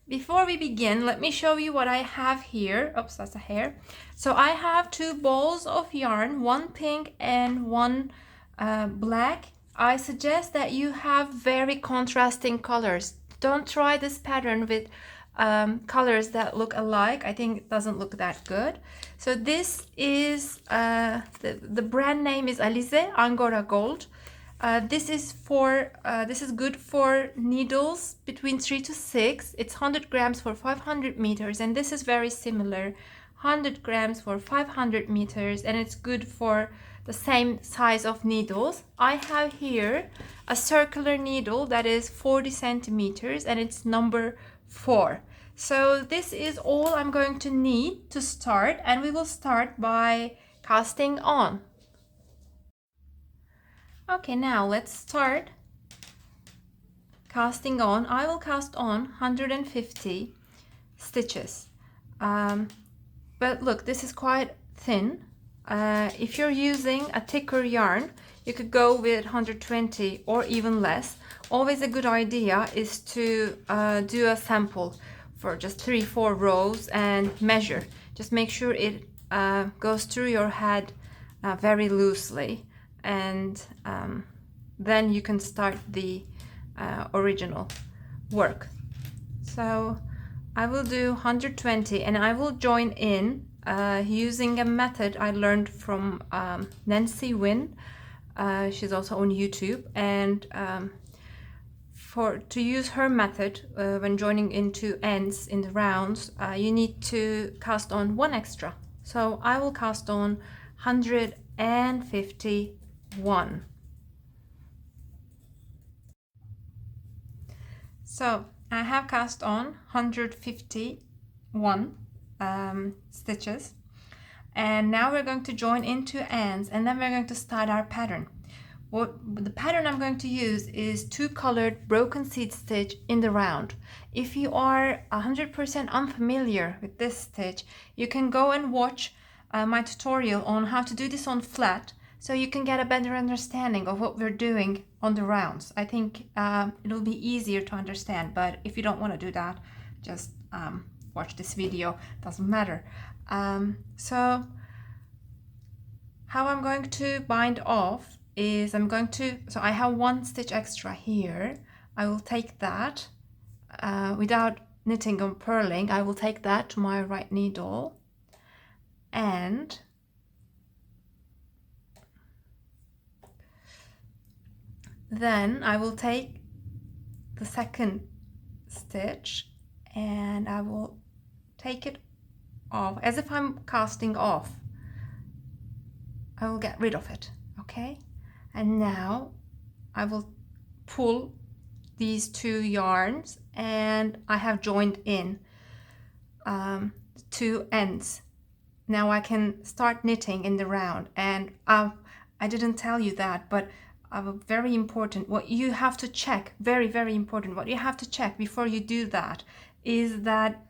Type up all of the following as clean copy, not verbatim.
before we begin, let me show you what I have here. Oops, that's a hair. So I have two balls of yarn, one pink and one black. I suggest that you have very contrasting colors. Don't try this pattern with colors that look alike. I think it doesn't look that good. So this is the brand name is Alize Angora Gold. This is good for needles between 3 to 6. It's 100 grams for 500 meters, and this is very similar, 100 grams for 500 meters, and it's good for the same size of needles. I have here a circular needle that is 40 centimeters, and it's number 4. So this is all I'm going to need to start, and we will start by casting on. Okay, now let's start casting on. I will cast on 150 stitches. But look, this is quite thin. If you're using a thicker yarn, you could go with 120 or even less. Always a good idea is to do a sample for just 3-4 rows and measure. Just make sure it goes through your head very loosely, and then you can start the original work. So I will do 120, and I will join in using a method I learned from Nancy Wynn. She's also on YouTube, and to use her method when joining into ends in the rounds, you need to cast on one extra. So I will cast on 151. So I have cast on 151 stitches, and now we're going to join into ends, and then we're going to start our pattern. The pattern I'm going to use is 2 colored broken seed stitch in the round. If you are 100% unfamiliar with this stitch, you can go and watch my tutorial on how to do this on flat, so you can get a better understanding of what we're doing on the rounds. I think it'll be easier to understand, but if you don't want to do that, just watch this video, doesn't matter. So how I'm going to bind off is so I have 1 stitch extra here. I will take that without knitting or purling. I will take that to my right needle, and then I will take the second stitch and I will take it off as if I'm casting off. I will get rid of it, okay? And now I will pull these 2 yarns, and I have joined in 2 ends. Now I can start knitting in the round, and I didn't tell you that, but very important, what you have to check, very, very important, what you have to check before you do that is that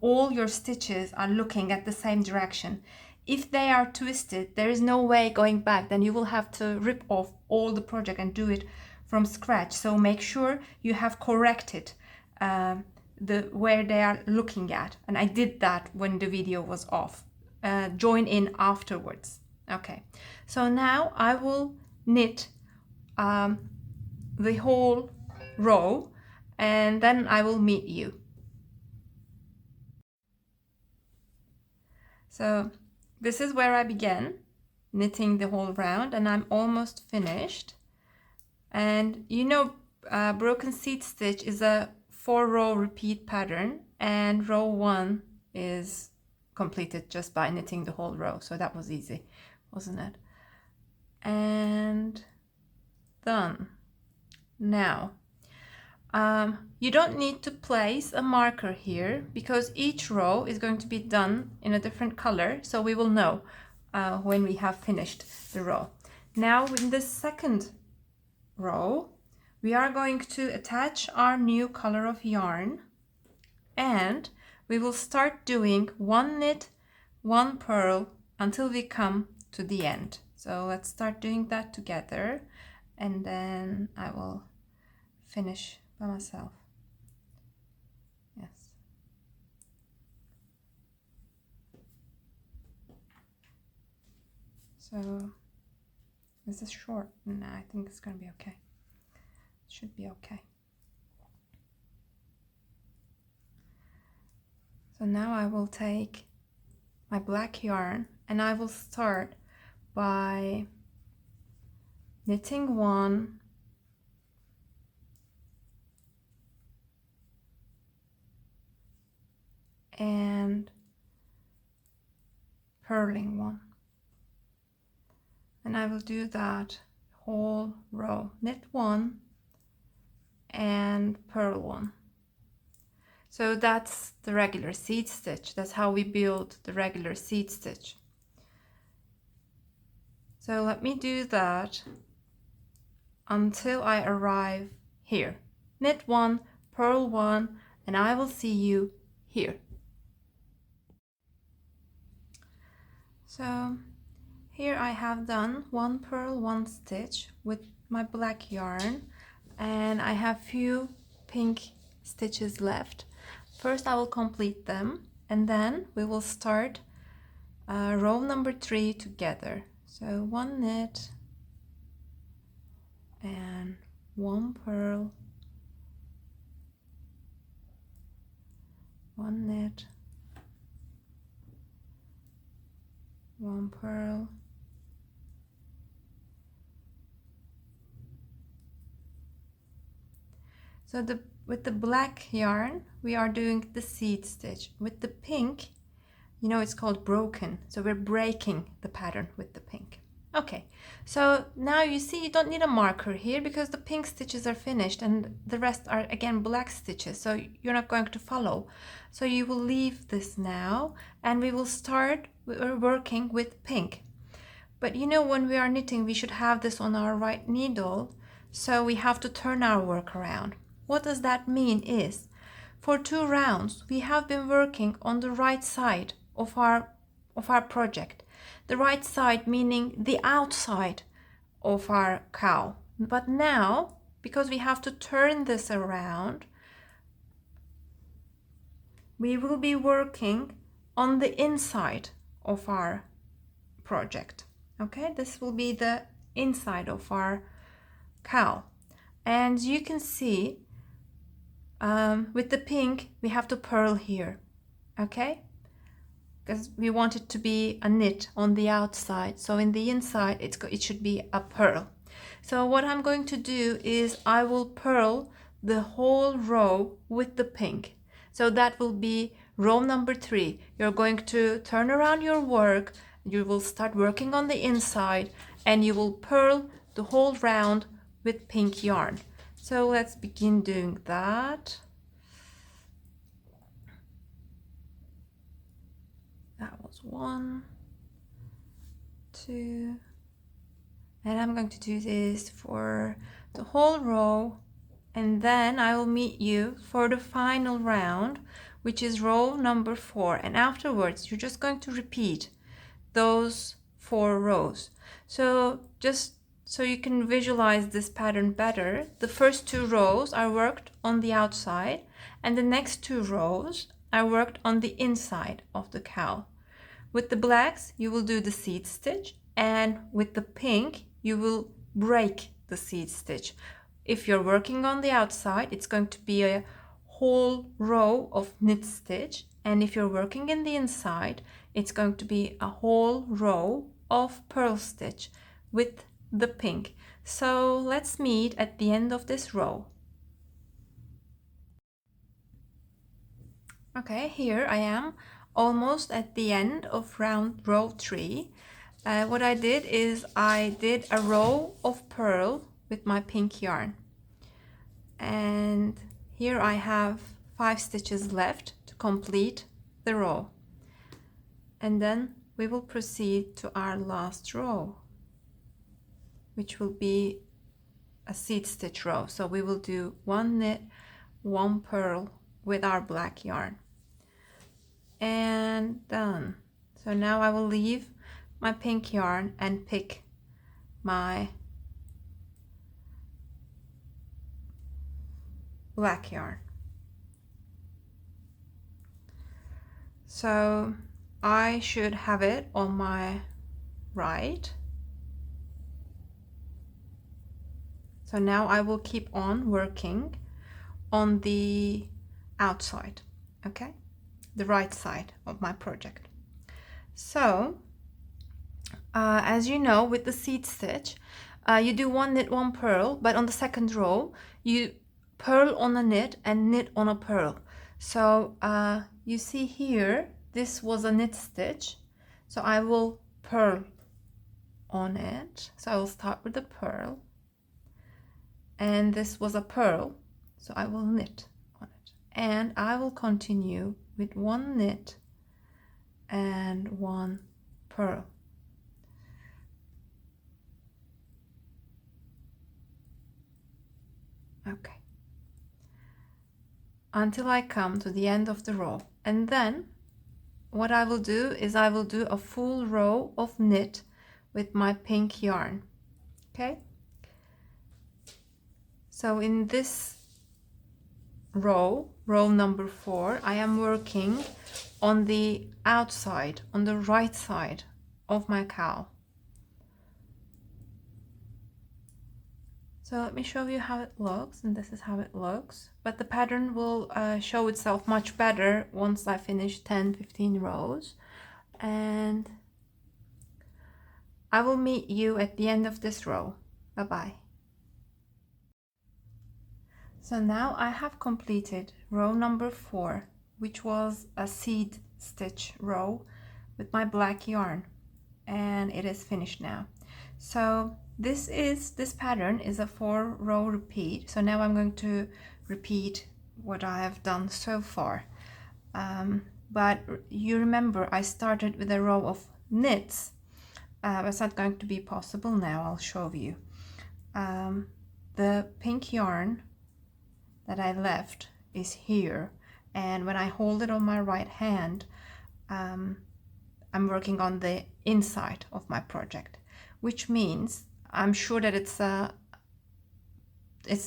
all your stitches are looking at the same direction. If they are twisted, there is no way going back. Then you will have to rip off all the project and do it from scratch. So make sure you have corrected where they are looking at. And I did that when the video was off. Join in afterwards. Okay, so now I will knit the whole row, and then I will meet you. So this is where I began knitting the whole round, and I'm almost finished. And you know, broken seed stitch is a 4-row repeat pattern, and row 1 is completed just by knitting the whole row. So that was easy, wasn't it? And done. Now you don't need to place a marker here because each row is going to be done in a different color, so we will know when we have finished the row. Now in the second row we are going to attach our new color of yarn, and we will start doing 1 knit, 1 purl until we come to the end. So let's start doing that together, and then I will finish by myself. Yes. So this is short. No, I think it's gonna be okay. Should be okay. So now I will take my black yarn and I will start by knitting one and purling one, and I will do that whole row. Knit one and purl one. So that's the regular seed stitch. That's how we build the regular seed stitch. So let me do that until I arrive here. Knit one, purl one, and I will see you here. So here I have done one purl, one stitch with my black yarn, and I have few pink stitches left. First I will complete them, and then we will start row number 3 together. So one knit and one purl, one knit, one purl, so with the black yarn we are doing the seed stitch. With the pink, you know, it's called broken, so we're breaking the pattern with the pink. Okay, so now you see you don't need a marker here because the pink stitches are finished and the rest are again black stitches, so you're not going to follow. So you will leave this now and we will start working with pink. But you know, when we are knitting we should have this on our right needle, so we have to turn our work around. What does that mean is, for 2 rounds we have been working on the right side of our project. The right side meaning the outside of our cowl. But now, because we have to turn this around, we will be working on the inside of our project. Okay, this will be the inside of our cowl. And you can see with the pink we have to purl here, okay, because we want it to be a knit on the outside, so in the inside it should be a purl. So what I'm going to do is I will purl the whole row with the pink. So that will be row number 3. You're going to turn around your work, you will start working on the inside, and you will purl the whole round with pink yarn. So let's begin doing that. That was 1, 2, and I'm going to do this for the whole row, and then I will meet you for the final round, which is row number 4, and afterwards you're just going to repeat those 4 rows. So just so you can visualize this pattern better, the first 2 rows are worked on the outside, and the next 2 rows are worked on the inside of the cowl. With the blacks you will do the seed stitch, and with the pink you will break the seed stitch. If you're working on the outside, it's going to be a whole row of knit stitch, and if you're working in the inside, it's going to be a whole row of purl stitch with the pink. So let's meet at the end of this row. Okay, here I am almost at the end of row 3. What I did is I did a row of purl with my pink yarn, and here I have 5 stitches left to complete the row, and then we will proceed to our last row, which will be a seed stitch row. So we will do 1 knit, 1 purl with our black yarn, and done. So now I will leave my pink yarn and pick my black yarn. So I should have it on my right, So now I will keep on working on the outside, okay, the right side of my project. So as you know, with the seed stitch, you do one knit, one purl, but on the second row you purl on a knit and knit on a purl. So you see here, this was a knit stitch, so I will purl on it. So I will start with the purl, and this was a purl, so I will knit on it, and I will continue with one knit and one purl. Okay, until I come to the end of the row, and then what I will do is I will do a full row of knit with my pink yarn. Okay, so in this row number 4, I am working on the outside, on the right side of my cowl. So let me show you how it looks, and this is how it looks, but the pattern will show itself much better once I finish 10-15 rows, and I will meet you at the end of this row. Bye bye. So now I have completed row number 4, which was a seed stitch row with my black yarn, and it is finished now. So this pattern is a 4-row repeat. So now I'm going to repeat what I have done so far. But you remember I started with a row of knits. It's not going to be possible now. I'll show you. The pink yarn that I left is here, and when I hold it on my right hand, I'm working on the inside of my project, which means I'm sure that it's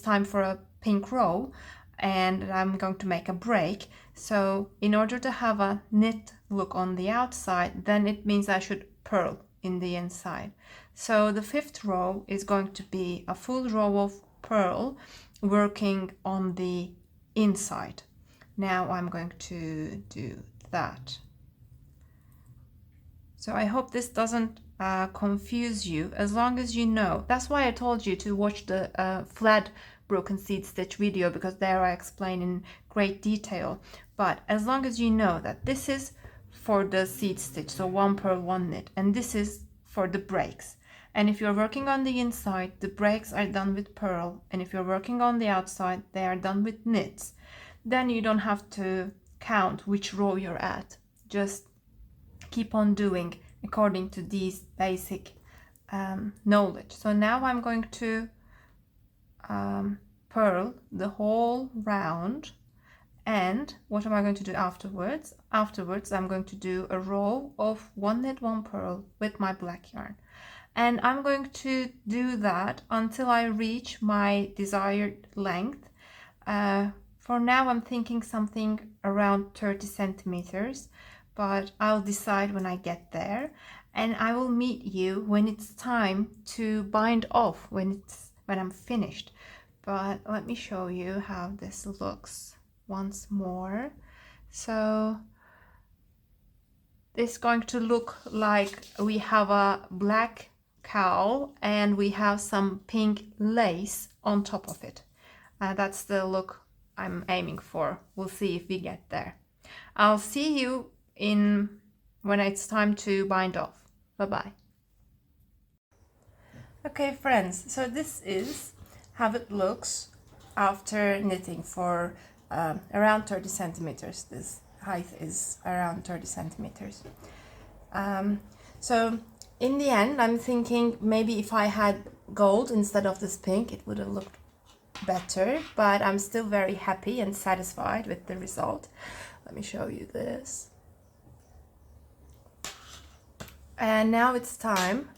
time for a pink row, and I'm going to make a break. So in order to have a knit look on the outside, then it means I should purl in the inside. So the 5th row is going to be a full row of purl working on the inside. Now I'm going to do that. So I hope this doesn't confuse you, as long as you know. That's why I told you to watch the flat broken seed stitch video, because there I explain in great detail. But as long as you know that this is for the seed stitch, so 1 purl 1 knit, and this is for the breaks. And if you're working on the inside, the breaks are done with purl, and if you're working on the outside, they are done with knits. Then you don't have to count which row you're at. Just keep on doing according to these basic knowledge. So now I'm going to purl the whole round, and what am I going to do afterwards? Afterwards I'm going to do a row of 1 knit 1 purl with my black yarn, and I'm going to do that until I reach my desired length. For now I'm thinking something around 30 centimeters, but I'll decide when I get there, and I will meet you when it's time to bind off, when I'm finished. But let me show you how this looks once more. So it's going to look like we have a black cowl and we have some pink lace on top of it. That's the look I'm aiming for. We'll see if we get there. I'll see you when it's time to bind off. Bye-bye. Okay, friends, so this is how it looks after knitting for around 30 centimeters. This height is around 30 centimeters. So in the end, I'm thinking maybe if I had gold instead of this pink, it would have looked better, but I'm still very happy and satisfied with the result. Let me show you this. And now it's time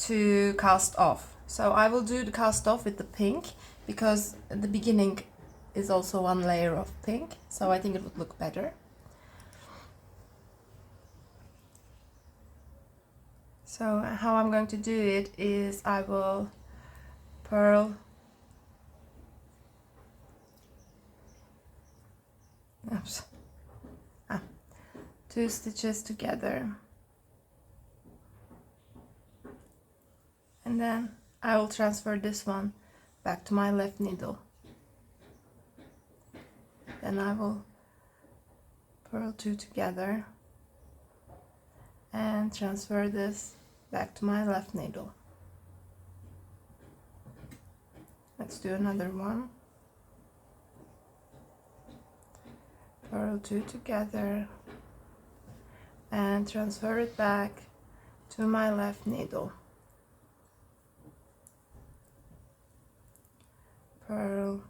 to cast off. So I will do the cast off with the pink, because the beginning is also one layer of pink, so I think it would look better. So how I'm going to do it is I will purl 2 stitches together, and then I will transfer this one back to my left needle. Then I will purl 2 together and transfer this back to my left needle. Let's do another one. Purl 2 together and transfer it back to my left needle. Purl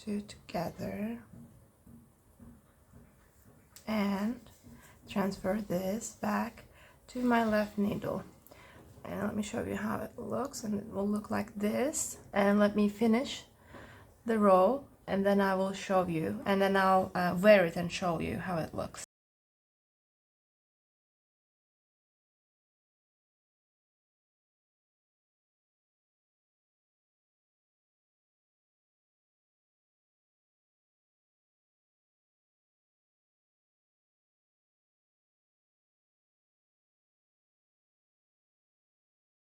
2 together and transfer this back to my left needle. And let me show you how it looks, and it will look like this. And let me finish the row, and then I will show you, and then I'll wear it and show you how it looks.